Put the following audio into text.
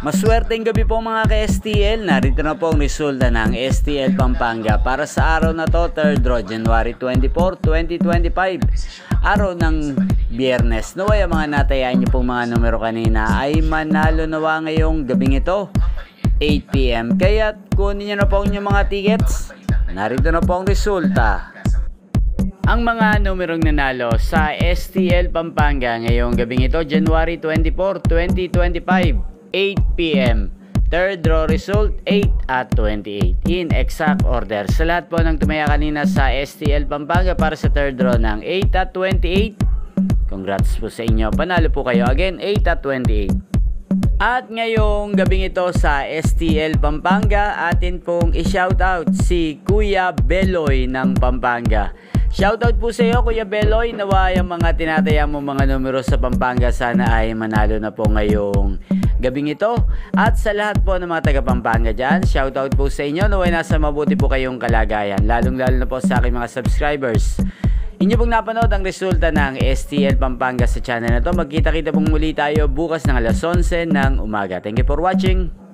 Maswerteng gabi po mga ka-STL. Narito na po ang resulta ng STL Pampanga para sa araw na to, 3rd draw, January 24, 2025. Araw ng Biyernes. Naway ang mga natayaan niyo pong mga numero kanina ay manalo nawa ngayong gabing ito, 8 PM. Kaya kunin niyo na po ang inyong mga tickets. Narito na po ang resulta. Ang mga numerong nanalo sa STL Pampanga ngayong gabing ito, January 24, 2025, 8 PM. Third draw result, 8 at 28. In exact order. Sa lahat po ng tumaya kanina sa STL Pampanga para sa third draw ng 8 at 28. Congrats po sa inyo. Panalo po kayo. Again, 8 at 28. At ngayong gabing ito sa STL Pampanga, atin pong i-shoutout si Kuya Beloy ng Pampanga. Shoutout po sa iyo, Kuya Beloy. Nawa yung mga tinataya mo mga numero sa Pampanga sana ay manalo na po ngayong gabing ito. At sa lahat po ng mga taga Pampanga dyan, shoutout po sa inyo. Nawa nasa mabuti po kayong kalagayan. Lalong lalo na po sa aking mga subscribers. Inyo pong napanood ang resulta ng STL Pampanga sa channel na to. Magkita-kita pong muli tayo bukas ng alas 11 ng umaga. Thank you for watching.